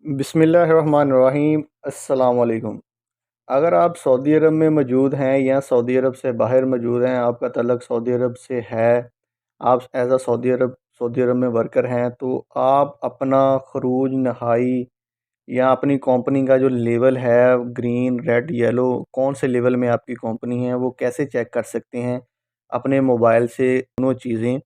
बिस्मिल्लाहिर्रहमानिर्रहीम। अस्सलाम वालेकुम। अगर आप सऊदी अरब में मौजूद हैं या सऊदी अरब से बाहर मौजूद हैं, आपका तल्लुक़ सऊदी अरब से है, आप एज़ सऊदी अरब में वर्कर हैं, तो आप अपना खरूज नहाई या अपनी कंपनी का जो लेवल है ग्रीन, रेड, येलो, कौन से लेवल में आपकी कंपनी है, वो कैसे चेक कर सकते हैं अपने मोबाइल से। दोनों चीज़ें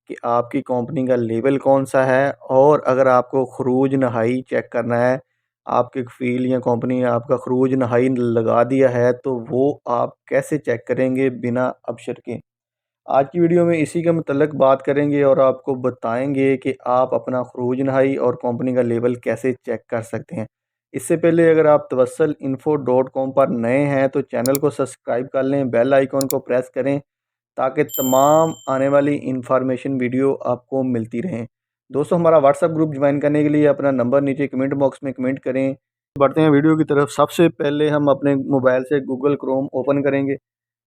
कि आपकी कंपनी का लेवल कौन सा है, और अगर आपको खरूज नहाई चेक करना है, आपके कफ़ील या कंपनी ने आपका खरूज नहाई लगा दिया है, तो वो आप कैसे चेक करेंगे बिना अबशर के। आज की वीडियो में इसी के मुतल्लिक़ बात करेंगे और आपको बताएंगे कि आप अपना खरूज नहाई और कंपनी का लेवल कैसे चेक कर सकते हैं। इससे पहले अगर आप tawassulinfo.com पर नए हैं तो चैनल को सब्सक्राइब कर लें, बेल आइकॉन को प्रेस करें ताकि तमाम आने वाली इंफॉर्मेशन वीडियो आपको मिलती रहें। दोस्तों, हमारा व्हाट्सएप ग्रुप ज्वाइन करने के लिए अपना नंबर नीचे कमेंट बॉक्स में कमेंट करें। बढ़ते हैं वीडियो की तरफ। सबसे पहले हम अपने मोबाइल से गूगल क्रोम ओपन करेंगे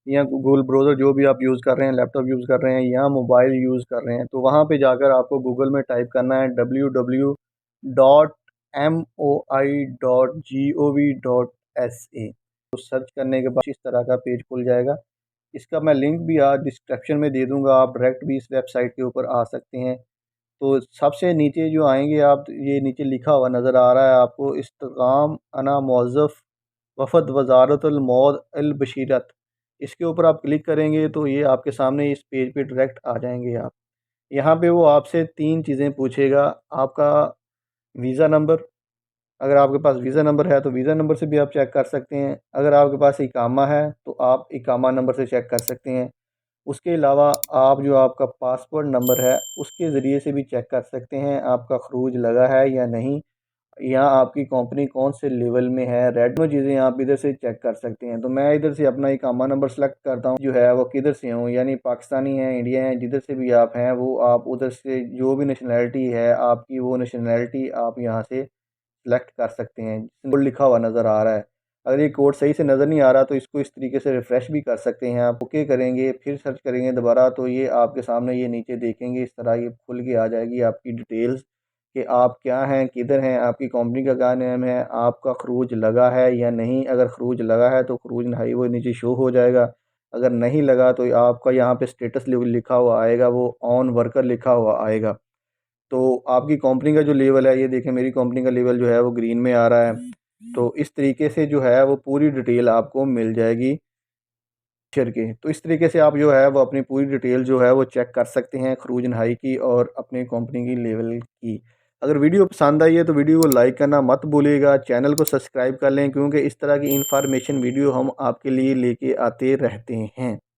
या गूगल ब्राउज़र जो भी आप यूज़ कर रहे हैं, लैपटॉप यूज़ कर रहे हैं या मोबाइल यूज़ कर रहे हैं, तो वहाँ पे जाकर आपको गूगल में टाइप करना है www.moi.gov.sa। तो सर्च करने के बाद इस तरह का पेज खुल जाएगा। इसका मैं लिंक भी आज डिस्क्रिप्शन में दे दूंगा, आप डायरेक्ट भी इस वेबसाइट के ऊपर आ सकते हैं। तो सबसे नीचे जो आएंगे आप, ये नीचे लिखा हुआ नज़र आ रहा है आपको, इस्तेकाम अना मौज़फ़ वफ़द वज़ारतुल मौद अल बशीरत। इसके ऊपर आप क्लिक करेंगे तो ये आपके सामने इस पेज पे डायरेक्ट आ जाएंगे। आप यहाँ पे वो आपसे तीन चीज़ें पूछेगा। आपका वीज़ा नंबर, अगर आपके पास वीज़ा नंबर है तो वीज़ा नंबर से भी आप चेक कर सकते हैं। अगर आपके पास इकामा है तो आप इकामा नंबर से चेक कर सकते हैं। उसके अलावा आप जो आपका पासपोर्ट नंबर है उसके ज़रिए से भी चेक कर सकते हैं आपका खरूज लगा है या नहीं, या आपकी कंपनी कौन से लेवल में है। रेड में चीज़ें आप इधर से चेक कर सकते हैं। तो मैं इधर से अपना इकामा नंबर सेलेक्ट करता हूँ, जो है वो किधर से हूँ, यानी पाकिस्तानी है, इंडिया है, जिधर से भी आप हैं वो आप उधर से जो भी नेशनैलिटी है आपकी, वो नेशनैलिटी आप यहाँ से सेलेक्ट कर सकते हैं। कोड लिखा हुआ नज़र आ रहा है, अगर ये कोड सही से नज़र नहीं आ रहा तो इसको इस तरीके से रिफ़्रेश भी कर सकते हैं आप। ओके करेंगे, फिर सर्च करेंगे दोबारा, तो ये आपके सामने ये नीचे देखेंगे इस तरह ये खुल के आ जाएगी आपकी डिटेल्स कि आप क्या हैं, किधर हैं, आपकी कंपनी का क्या नाम है, आपका खरूज लगा है या नहीं। अगर खरूज लगा है तो खरूज नहाई वो नीचे शो हो जाएगा, अगर नहीं लगा तो आपका यहाँ पे स्टेटस लिखा हुआ आएगा, वो ऑन वर्कर लिखा हुआ आएगा। तो आपकी कंपनी का जो लेवल है, ये देखें मेरी कंपनी का लेवल जो है वो ग्रीन में आ रहा है। तो इस तरीके से जो है वो पूरी डिटेल आपको मिल जाएगी शेयर के। तो इस तरीके से आप जो है वो अपनी पूरी डिटेल जो है वो चेक कर सकते हैं खरूज नहाई की और अपनी कंपनी की लेवल की। अगर वीडियो पसंद आई है तो वीडियो को लाइक करना मत भूलिएगा, चैनल को सब्सक्राइब कर लें, क्योंकि इस तरह की इंफॉर्मेशन वीडियो हम आपके लिए लेके आते रहते हैं।